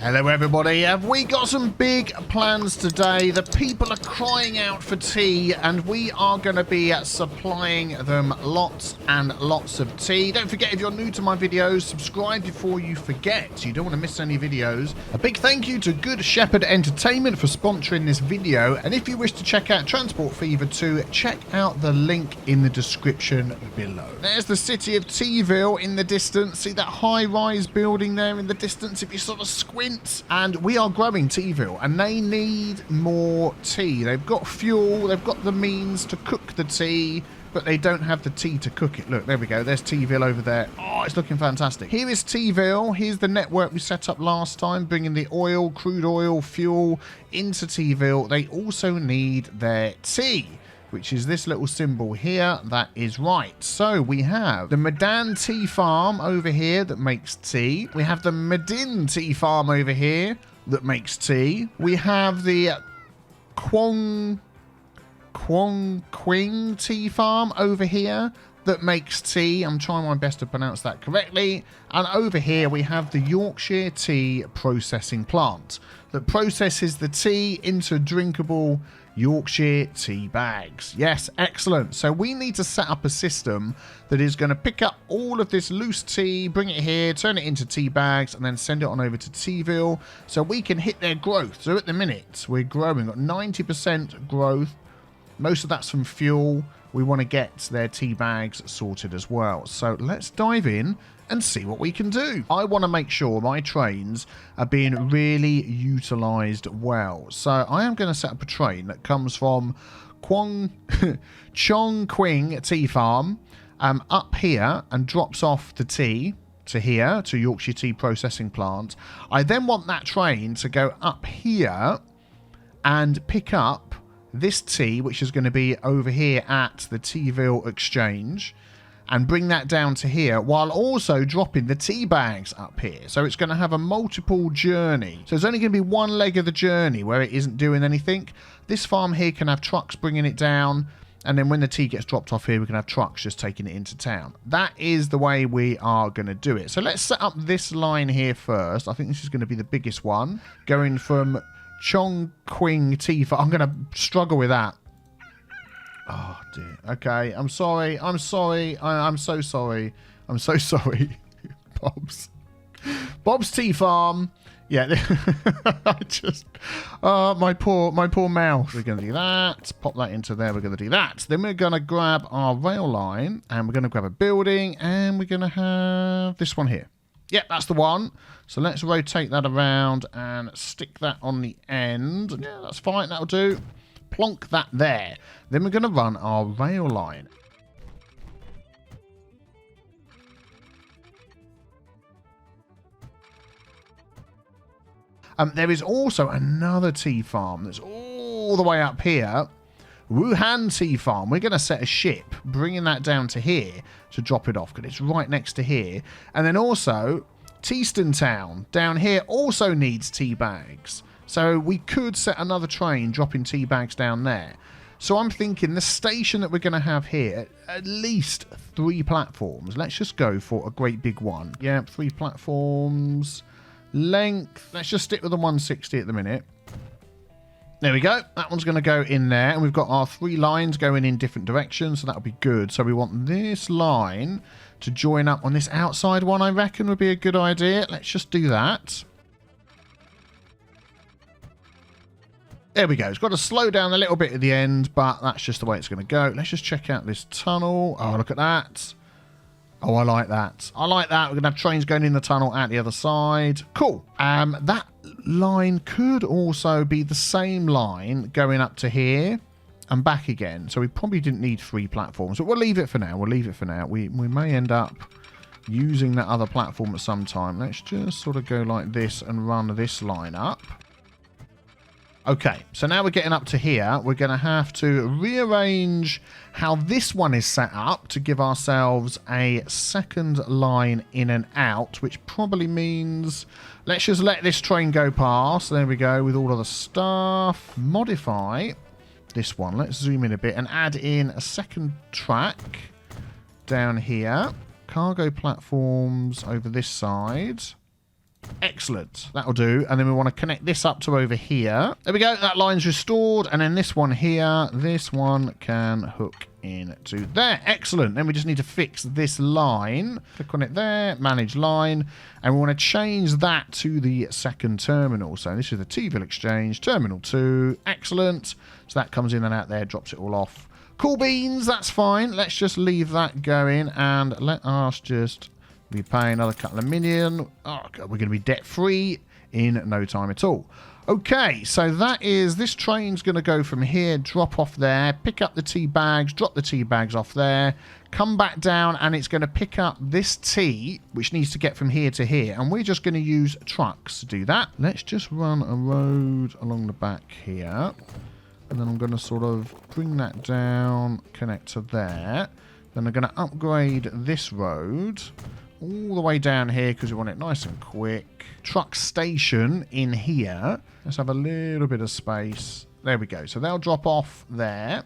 Hello everybody, have we got some big plans today? The people are crying out for tea and we are going to be supplying them lots and lots of tea. Don't forget, if you're new to my videos, subscribe before you forget. You don't want to miss any videos. A big thank you to Good Shepherd Entertainment for sponsoring this video, and if you wish to check out Transport Fever 2, check out the link in the description below. There's the city of TeaVille in the distance. See that high-rise building there in the distance if you sort of squint? And we are growing TeaVille, and they need more tea. They've got fuel, they've got the means to cook the tea, but they don't have the tea to cook it. Look, there we go. There's TeaVille over there. Oh, it's looking fantastic. Here is TeaVille. Here's the network we set up last time, bringing the oil, crude oil, fuel into TeaVille. They also need their tea, which is this little symbol here. That is right. So we have the Medan Tea Farm over here that makes tea. We have the Medin Tea Farm over here that makes tea. We have the Quang Quing Tea Farm over here that makes tea. I'm trying my best to pronounce that correctly. And over here we have the Yorkshire Tea Processing Plant that processes the tea into drinkable Yorkshire tea bags. Yes, excellent. So we need to set up a system that is going to pick up all of this loose tea, bring it here, turn it into tea bags, and then send it on over to TeaVille so we can hit their growth. So at the minute, we're growing, got 90% growth. Most of that's from fuel. We want to get their tea bags sorted as well. So let's dive in and see what we can do. I want to make sure my trains are being really utilised well. So I am going to set up a train that comes from Chongqing Tea Farm up here and drops off the tea to here, to Yorkshire Tea Processing Plant. I then want that train to go up here and pick up this tea, which is going to be over here at the TeaVille Exchange, and bring that down to here while also dropping the tea bags up here. So it's going to have a multiple journey. So there's only going to be one leg of the journey where it isn't doing anything. This farm here can have trucks bringing it down, and then when the tea gets dropped off here, we can have trucks just taking it into town. That is the way we are going to do it. So let's set up this line here first. I think this is going to be the biggest one, going from Chongqing Tea Farm. I'm going to struggle with that. Oh dear. Okay, I'm sorry. I'm sorry. I'm so sorry. I'm so sorry. Bob's Tea Farm. Yeah. I just. My poor mouth. We're going to do that. Pop that into there. We're going to do that. Then we're going to grab our rail line, and we're going to grab a building, and we're going to have this one here. Yep, that's the one. So let's rotate that around and stick that on the end. Yeah, that's fine. That'll do. Plonk that there. Then we're going to run our rail line. There is also another tea farm that's all the way up here. Wuhan Tea Farm. We're going to set a ship, bringing that down to here to drop it off because it's right next to here. And then also, Teaston Town down here also needs tea bags. So we could set another train dropping tea bags down there. So I'm thinking the station that we're going to have here, at least 3 platforms. Let's just go for a great big one. Yeah, 3 platforms. Length. Let's just stick with the 160 at the minute. There we go. That one's going to go in there. And we've got our 3 lines going in different directions. So that'll be good. So we want this line to join up on this outside one, I reckon would be a good idea. Let's just do that. There we go. It's got to slow down a little bit at the end, but that's just the way it's going to go. Let's just check out this tunnel. Oh, look at that. Oh, I like that. I like that. We're going to have trains going in the tunnel at the other side. Cool. That line could also be the same line going up to here and back again. So we probably didn't need 3 platforms, but we'll leave it for now. We'll leave it for now. We may end up using that other platform at some time. Let's just sort of go like this and run this line up. Okay, so now we're getting up to here. We're going to have to rearrange how this one is set up to give ourselves a second line in and out, which probably means let's just let this train go past. There we go, with all of the stuff. Modify this one. Let's zoom in a bit and add in a second track down here. Cargo platforms over this side. Excellent. That'll do. And then we want to connect this up to over here. There we go. That line's restored. And then this one here, this one can hook into there. Excellent. Then we just need to fix this line. Click on it there. Manage line. And we want to change that to the second terminal. So this is the TeaVille exchange. Terminal 2. Excellent. So that comes in and out there. Drops it all off. Cool beans. That's fine. Let's just leave that going. And let us just... we pay another couple of million. Oh, God, we're going to be debt-free in no time at all. Okay, so that is... this train's going to go from here, drop off there, pick up the tea bags, drop the tea bags off there, come back down, and it's going to pick up this tea, which needs to get from here to here. And we're just going to use trucks to do that. Let's just run a road along the back here. And then I'm going to sort of bring that down, connect to there. Then I'm going to upgrade this road... all the way down here because we want it nice and quick. Truck station in here. Let's have a little bit of space. There we go. So they'll drop off there.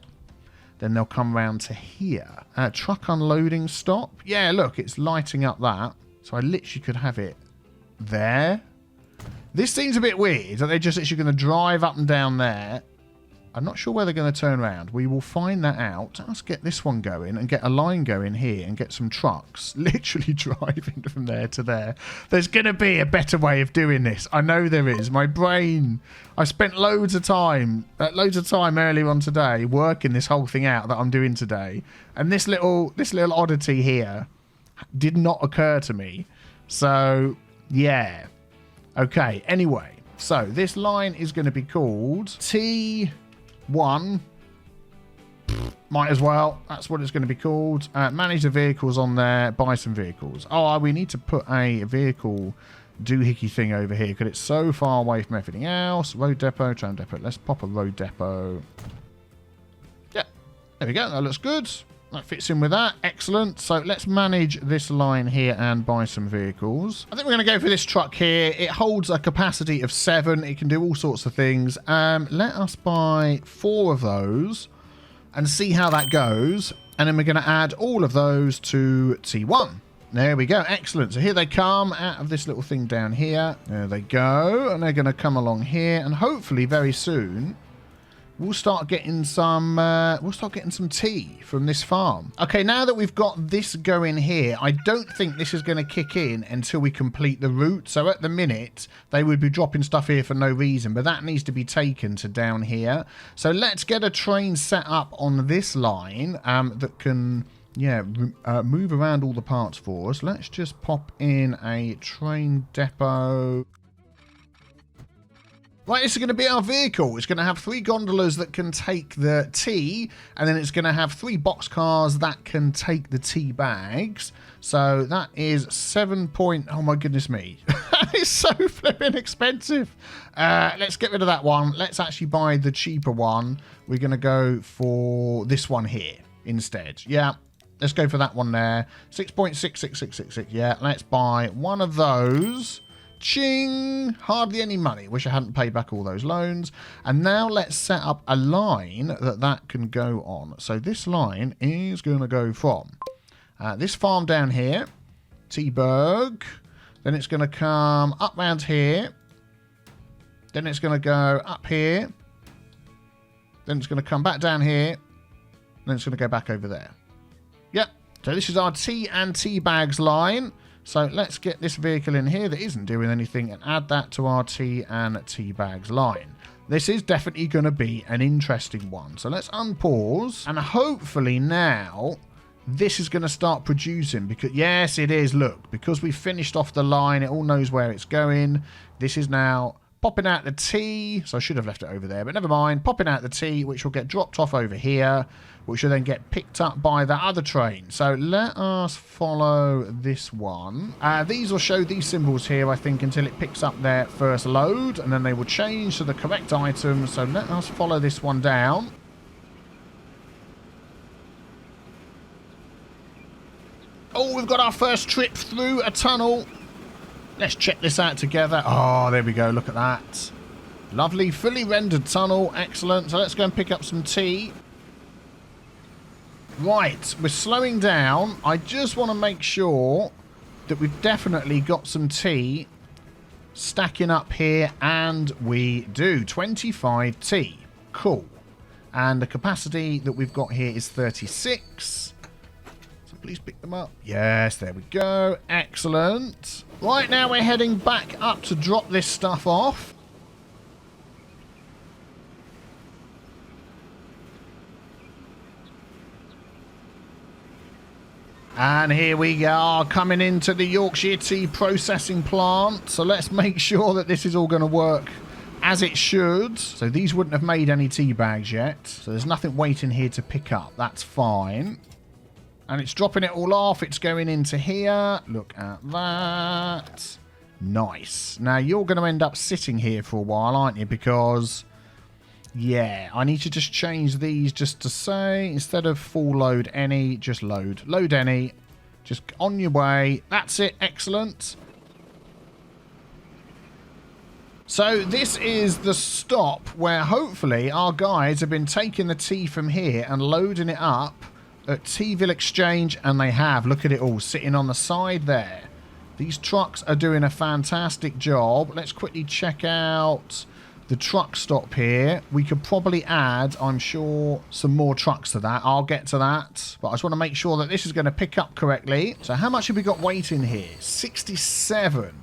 Then they'll come round to here. Truck unloading stop. Yeah, look, it's lighting up that. So I literally could have it there. This seems a bit weird. Are they just actually going to drive up and down there? I'm not sure where they're going to turn around. We will find that out. Let's get this one going and get a line going here and get some trucks literally driving from there to there. There's going to be a better way of doing this. I know there is. My brain... I spent loads of time earlier on today working this whole thing out that I'm doing today. And this little oddity here did not occur to me. So, yeah. Okay, anyway. So, this line is going to be called T... one. Might as well. That's what it's going to be called. Manage the vehicles on there. Buy some vehicles. Oh, we need to put a vehicle doohickey thing over here because it's so far away from everything else. Road depot, tram depot. Let's pop a road depot. Yeah. There we go. That looks good. That fits in with that. Excellent. So let's manage this line here and buy some vehicles. I think we're going to go for this truck here. It holds a capacity of 7. It can do all sorts of things. Let us buy 4 of those and see how that goes. And then we're going to add all of those to T1. There we go. Excellent. So here they come out of this little thing down here. There they go. And they're going to come along here. And hopefully very soon... we'll start getting some tea from this farm. Okay, now that we've got this going here, I don't think this is going to kick in until we complete the route. So at the minute, they would be dropping stuff here for no reason, but that needs to be taken to down here. So let's get a train set up on this line that can, yeah, move around all the parts for us. Let's just pop in a train depot. Right, this is going to be our vehicle. It's going to have 3 gondolas that can take the tea, and then it's going to have 3 boxcars that can take the tea bags. So that is 7 oh my goodness me. It's so flipping expensive. Let's get rid of that one. Let's actually buy the cheaper one. We're going to go for this one here instead. Yeah, let's go for that one there. 6.66666. Yeah, let's buy one of those. Ching! Hardly any money. Wish I hadn't paid back all those loans. And now let's set up a line that can go on. So this line is going to go from this farm down here, T-Berg. Then it's going to come up round here. Then it's going to go up here. Then it's going to come back down here. Then it's going to go back over there. Yep. So this is our tea and tea bags line. So let's get this vehicle in here that isn't doing anything and add that to our tea and tea bags line. This is definitely going to be an interesting one. So let's unpause. And hopefully now this is going to start producing. Because yes, it is. Look, because we finished off the line, it all knows where it's going. This is now popping out the tea. So I should have left it over there, but never mind. Popping out the tea, which will get dropped off over here, which will then get picked up by the other train. So let us follow this one. These will show these symbols here, I think, until it picks up their first load, and then they will change to the correct item. So let us follow this one down. Oh, we've got our first trip through a tunnel. Let's check this out together. Oh, there we go. Look at that. Lovely, fully rendered tunnel. Excellent. So let's go and pick up some tea. Right, we're slowing down. I just want to make sure that we've definitely got some tea stacking up here, and we do 25T. Cool. And the capacity that we've got here is 36. So please pick them up. Yes, there we go. Excellent. Right, now we're heading back up to drop this stuff off. And here we are, coming into the Yorkshire tea processing plant. So let's make sure that this is all going to work as it should. So these wouldn't have made any tea bags yet. So there's nothing waiting here to pick up. That's fine. And it's dropping it all off. It's going into here. Look at that. Nice. Now you're going to end up sitting here for a while, aren't you? Because, yeah, I need to just change these just to say, instead of full load any, just load. Load any. Just on your way. That's it. Excellent. So this is the stop where hopefully our guys have been taking the tea from here and loading it up at TeaVille Exchange, and they have. Look at it all sitting on the side there. These trucks are doing a fantastic job. Let's quickly check out the truck stop here. We could probably add, I'm sure, some more trucks to that. I'll get to that. But I just want to make sure that this is going to pick up correctly. So how much have we got waiting here? 67.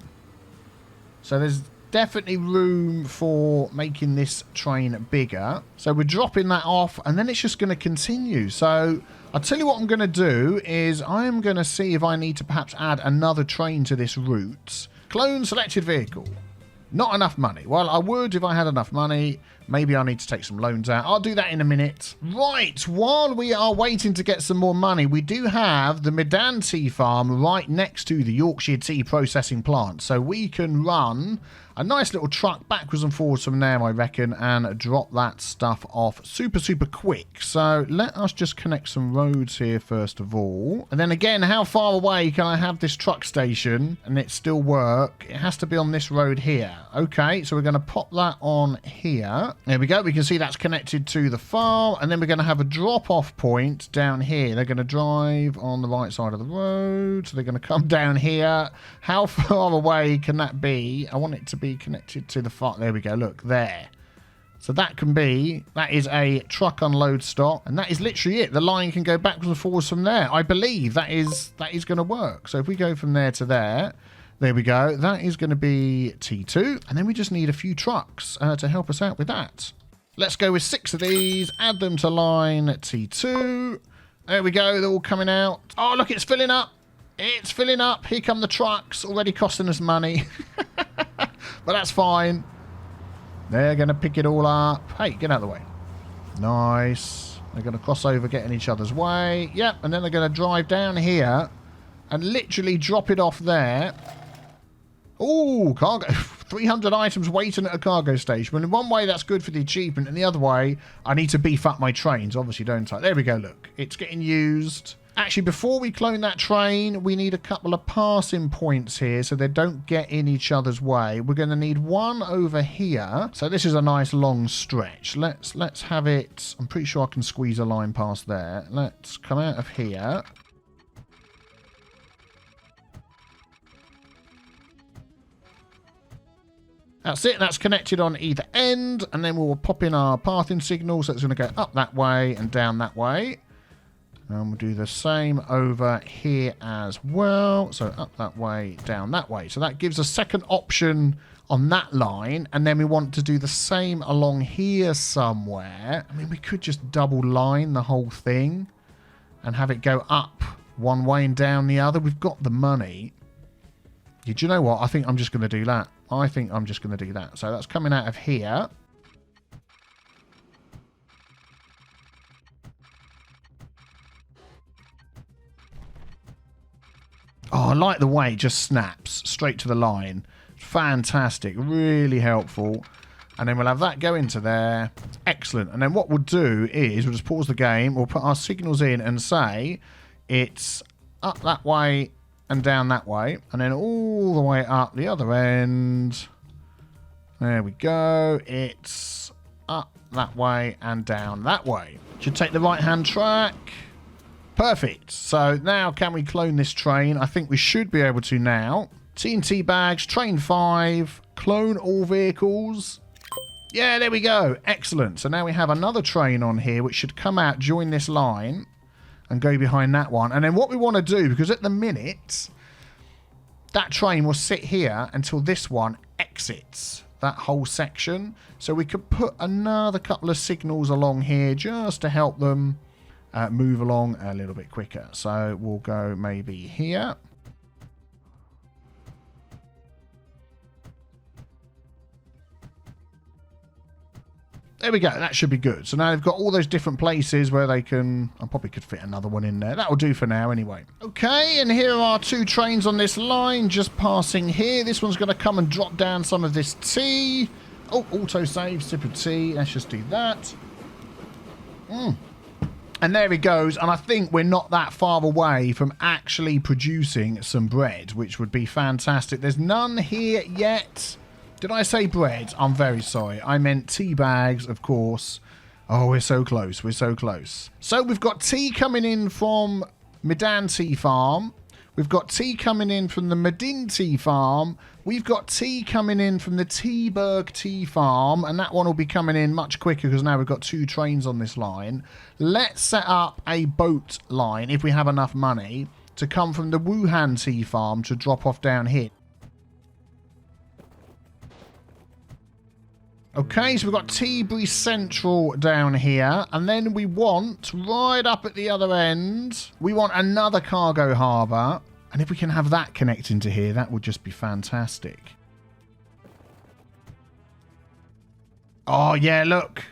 So there's definitely room for making this train bigger. So we're dropping that off, and then it's just going to continue. So I'll tell you what I'm going to do is I'm going to see if I need to perhaps add another train to this route. Clone selected vehicle. Not enough money. Well, I would if I had enough money. Maybe I need to take some loans out. I'll do that in a minute. Right, while we are waiting to get some more money, we do have the Medan tea farm right next to the Yorkshire tea processing plant. So we can run a nice little truck backwards and forwards from there, I reckon, and drop that stuff off super, super quick. So let us just connect some roads here first of all. And then again, how far away can I have this truck station and it still work? It has to be on this road here. Okay, so we're going to pop that on here. There we go. We can see that's connected to the farm. And then we're going to have a drop-off point down here. They're going to drive on the right side of the road. So they're going to come down here. How far away can that be? I want it to be connected to the farm. There we go. Look, there. So that is a truck unload stop. And that is literally it. The line can go backwards and forwards from there. I believe that is going to work. So if we go from there to there... There we go. That is going to be T2. And then we just need a few trucks to help us out with that. Let's go with 6 of these. Add them to line T2. There we go. They're all coming out. Oh, look, it's filling up. It's filling up. Here come the trucks. Already costing us money. But that's fine. They're going to pick it all up. Hey, get out of the way. Nice. They're going to cross over, get in each other's way. Yep. And then they're going to drive down here and literally drop it off there. Oh, cargo. 300 items waiting at a cargo station. Well, in one way, that's good for the achievement. And the other way, I need to beef up my trains, obviously, don't I? There we go, look. It's getting used. Actually, before we clone that train, we need a couple of passing points here so they don't get in each other's way. We're going to need one over here. So this is a nice long stretch. Let's have it. I'm pretty sure I can squeeze a line past there. Let's come out of here. That's it. That's connected on either end. And then we'll pop in our pathing signal. So it's going to go up that way and down that way. And we'll do the same over here as well. So up that way, down that way. So that gives a second option on that line. And then we want to do the same along here somewhere. I mean, we could just double line the whole thing and have it go up one way and down the other. We've got the money. Do you know what? I think I'm just going to do that. I think I'm just going to do that. So that's coming out of here. Oh, I like the way it just snaps straight to the line. Fantastic. Really helpful. And then we'll have that go into there. Excellent. And then what we'll do is we'll just pause the game. We'll put our signals in and say it's up that way and down that way. And then all the way up the other end. There we go. It's up that way and down that way. Should take the right-hand track. Perfect. So now can we clone this train? I think we should be able to now. TNT bags, train 5, clone all vehicles. Yeah, there we go. Excellent. So now we have another train on here, which should come out, join this line, and go behind that one. And then what we want to do, because at the minute, that train will sit here until this one exits that whole section. So we could put another couple of signals along here just to help them move along a little bit quicker. So we'll go maybe here. There we go. That should be good. So now they've got all those different places where they can... I probably could fit another one in there. That'll do for now anyway. Okay, and here are 2 trains on this line just passing here. This one's going to come and drop down some of this tea. Oh, autosave, sip of tea. Let's just do that. And there he goes. And I think we're not that far away from actually producing some bread, which would be fantastic. There's none here yet. Did I say bread? I'm very sorry. I meant tea bags, of course. Oh, we're so close. We're so close. So we've got tea coming in from Medan Tea Farm. We've got tea coming in from the Medin Tea Farm. We've got tea coming in from the Teaberg Tea Farm. And that one will be coming in much quicker because now we've got 2 trains on this line. Let's set up a boat line, if we have enough money, to come from the Wuhan Tea Farm to drop off down here. Okay, so we've got Tilbury Central down here, and then we want, right up at the other end, we want another cargo harbour, and if we can have that connecting to here, that would just be fantastic. Oh, yeah, look.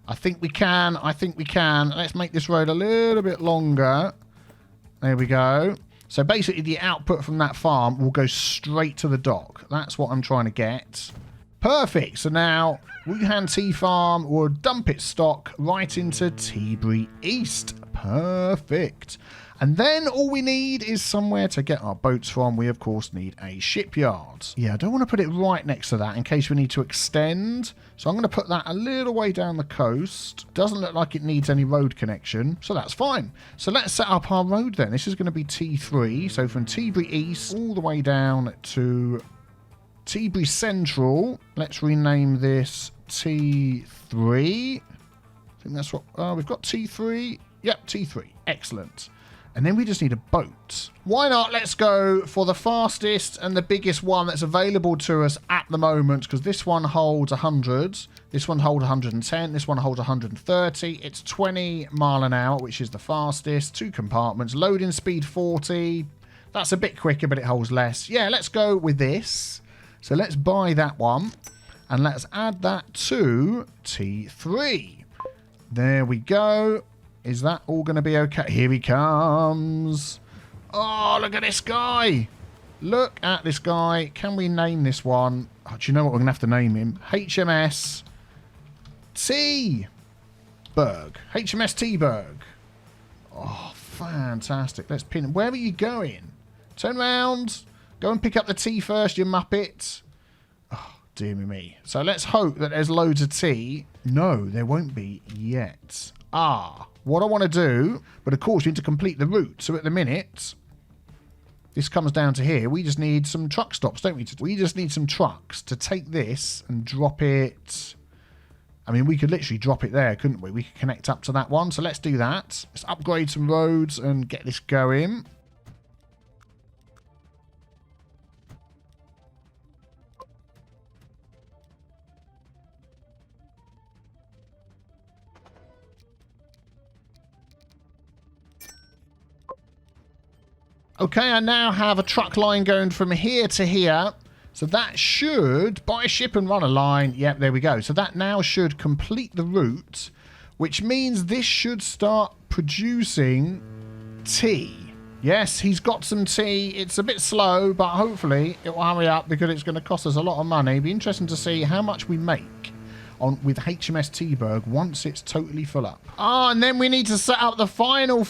I think we can. Let's make this road a little bit longer. There we go. So basically, the output from that farm will go straight to the dock. That's what I'm trying to get. Perfect. So now Wuhan Tea Farm will dump its stock right into Tilbury East. Perfect. And then all we need is somewhere to get our boats from. We, of course, need a shipyard. Yeah, I don't want to put it right next to that in case we need to extend. So I'm going to put that a little way down the coast. Doesn't look like it needs any road connection, so that's fine. So let's set up our road then. This is going to be T3. So from Tilbury East all the way down to Tilbury Central. Let's rename this T3. I think that's what... we've got T3. Yep, T3. Excellent. And then we just need a boat. Why not? Let's go for the fastest and the biggest one that's available to us at the moment, because this one holds 100. This one holds 110. This one holds 130. It's 20 mile an hour, which is the fastest. 2 compartments. Loading speed 40. That's a bit quicker, but it holds less. Yeah, let's go with this. So let's buy that one, and let's add that to T3. There we go. Is that all going to be okay? Here he comes. Oh, look at this guy. Look at this guy. Can we name this one? Oh, do you know what? We're going to have to name him. HMS T-Berg. HMS T-Berg. Oh, fantastic. Let's pin him. Where are you going? Turn around. Go and pick up the tea first, you muppet. Oh, dear me. So let's hope that there's loads of tea. No, there won't be yet. What I want to do, but of course we need to complete the route. So at the minute, this comes down to here. We just need some truck stops, don't we? We just need some trucks to take this and drop it. I mean, we could literally drop it there, couldn't we? We could connect up to that one. So let's do that. Let's upgrade some roads and get this going. Okay, I now have a truck line going from here to here. So that should, buy a ship and run a line. Yep, there we go. So that now should complete the route, which means this should start producing tea. Yes, he's got some tea. It's a bit slow, but hopefully it will hurry up because it's going to cost us a lot of money. It'll be interesting to see how much we make with HMS T-Berg once it's totally full up. And then we need to set up the final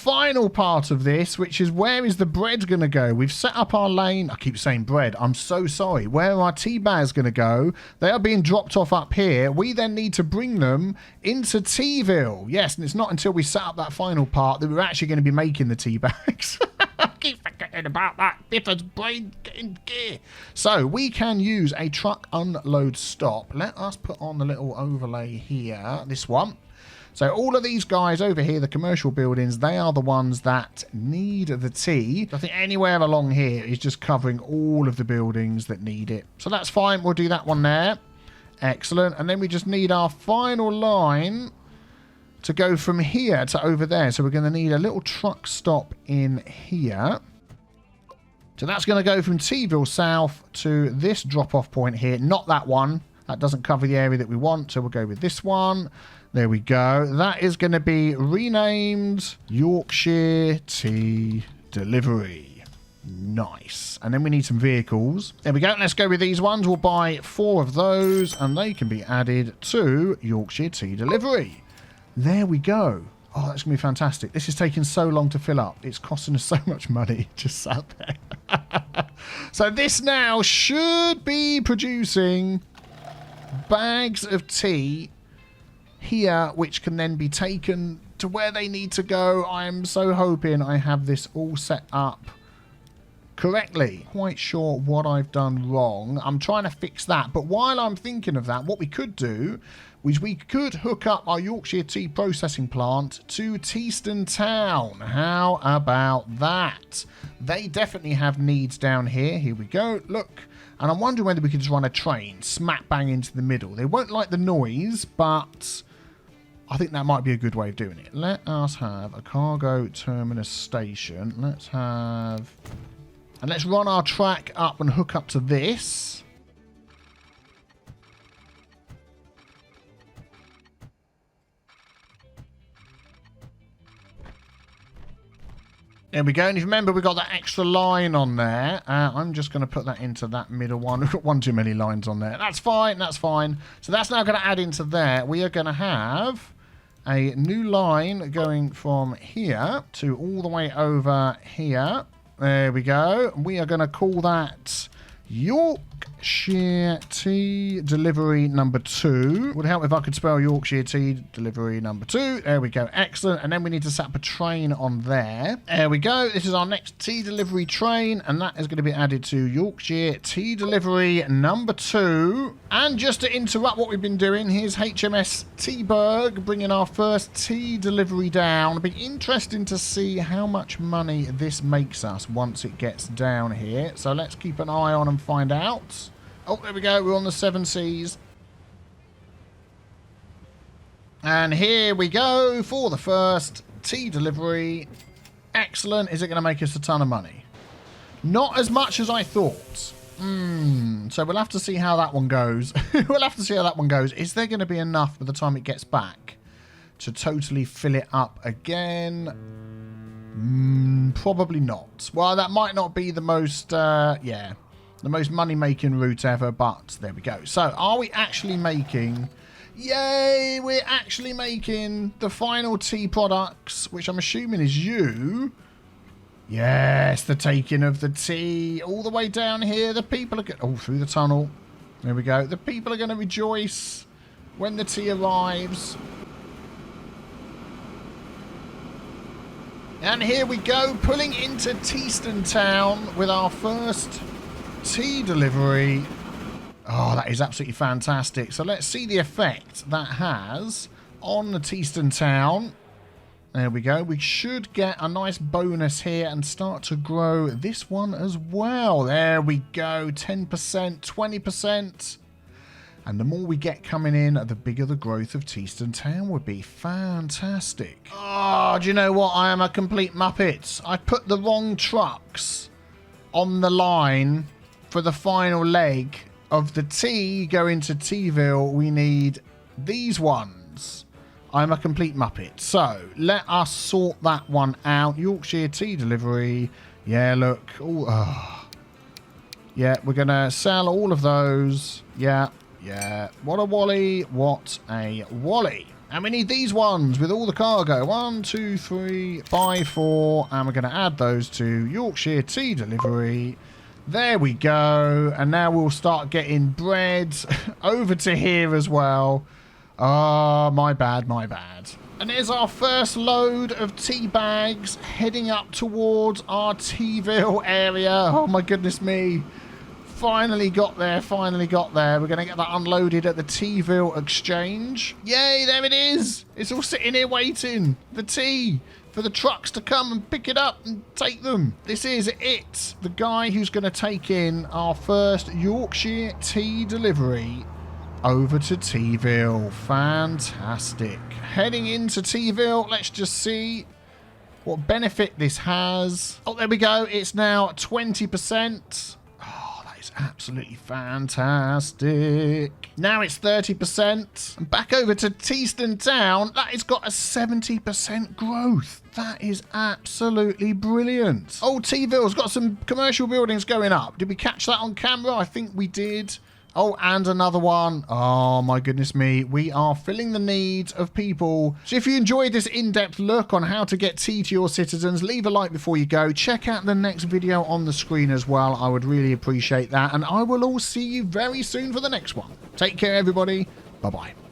part of this, which is where is the bread going to go? We've set up our lane. I keep saying bread. I'm so sorry. Where are our tea bags going to go? They are being dropped off up here. We then need to bring them into TeaVille. Yes, and it's not until we set up that final part that we're actually going to be making the tea bags. I keep forgetting. forgetting about that. Biffa's brain getting gear. So we can use a truck unload stop. Let us put on the little overlay here. This one. So all of these guys over here, the commercial buildings, they are the ones that need the T. I think anywhere along here is just covering all of the buildings that need it. So that's fine. We'll do that one there. Excellent. And then we just need our final line to go from here to over there. So we're going to need a little truck stop in here. So that's going to go from TeaVille South to this drop-off point here. Not that one. That doesn't cover the area that we want. So we'll go with this one. There we go. That is going to be renamed Yorkshire Tea Delivery. Nice. And then we need some vehicles. There we go. Let's go with these ones. We'll buy 4 of those and they can be added to Yorkshire Tea Delivery. There we go. Oh, that's going to be fantastic. This is taking so long to fill up. It's costing us so much money just sat there. So this now should be producing bags of tea here, which can then be taken to where they need to go. I'm so hoping I have this all set up correctly. Quite sure what I've done wrong. I'm trying to fix that. But while I'm thinking of that, what we could do is we could hook up our Yorkshire tea processing plant to Teaston Town. How about that? They definitely have needs down here. Here we go. Look. And I'm wondering whether we could just run a train smack bang into the middle. They won't like the noise, but I think that might be a good way of doing it. Let us have a cargo terminus station. Let's have... And let's run our track up and hook up to this. There we go. And if you remember, we've got that extra line on there. I'm just going to put that into that middle one. We've got one too many lines on there. That's fine. That's fine. So that's now going to add into there. We are going to have a new line going from here to all the way over here. There we go. We are going to call that Yorkshire Tea Delivery number 2. Would help if I could spell Yorkshire Tea Delivery number 2. There we go. Excellent. And then we need to set up a train on there. There we go. This is our next tea delivery train. And that is going to be added to Yorkshire Tea Delivery number 2. And just to interrupt what we've been doing, here's HMS Teaberg bringing our first tea delivery down. It'll be interesting to see how much money this makes us once it gets down here. So let's keep an eye on and find out. Oh, there we go. We're on the 7 Seas. And here we go for the first tea delivery. Excellent. Is it going to make us a ton of money? Not as much as I thought. So we'll have to see how that one goes. We'll have to see how that one goes. Is there going to be enough by the time it gets back to totally fill it up again? Probably not. Well, that might not be the most, the most money-making route ever, but there we go. So, are we actually making... Yay! We're actually making the final tea products, which I'm assuming is you. Yes, the taking of the tea. All the way down here, the people are... Oh, through the tunnel. There we go. The people are going to rejoice when the tea arrives. And here we go, pulling into Teaston Town with our first tea delivery. Oh, that is absolutely fantastic. So let's see the effect that has on the Teaston Town. There we go. We should get a nice bonus here and start to grow this one as well. There we go. 10%, 20%. And the more we get coming in, the bigger the growth of Teaston Town would be. Fantastic. Oh, do you know what? I am a complete muppet. I put the wrong trucks on the line for the final leg of the tea going to TeaVille. We need these ones. I'm a complete muppet. So, let us sort that one out. Yorkshire Tea Delivery. Yeah, look. Ooh, yeah, we're going to sell all of those. Yeah. Yeah, what a wally, what a wally. And we need these ones with all the cargo. 1, 2, 3, 5, 4. And we're going to add those to Yorkshire Tea Delivery. There we go. And now we'll start getting bread over to here as well. Oh, my bad, my bad. And here's our first load of tea bags heading up towards our TeaVille area. Oh, my goodness me. Finally got there, finally got there. We're going to get that unloaded at the TeaVille exchange. Yay, there it is. It's all sitting here waiting. The tea for the trucks to come and pick it up and take them. This is it. The guy who's going to take in our first Yorkshire tea delivery over to TeaVille. Fantastic. Heading into TeaVille, let's just see what benefit this has. Oh, there we go. It's now 20%. Absolutely fantastic. Now it's 30%. And back over to Teaston Town, that has got a 70% growth. That is absolutely brilliant. Oh, TeaVille's got some commercial buildings going up. Did we catch that on camera? I think we did. Oh, and another one. Oh, my goodness me. We are filling the needs of people. So if you enjoyed this in-depth look on how to get tea to your citizens, leave a like before you go. Check out the next video on the screen as well. I would really appreciate that. And I will all see you very soon for the next one. Take care, everybody. Bye-bye.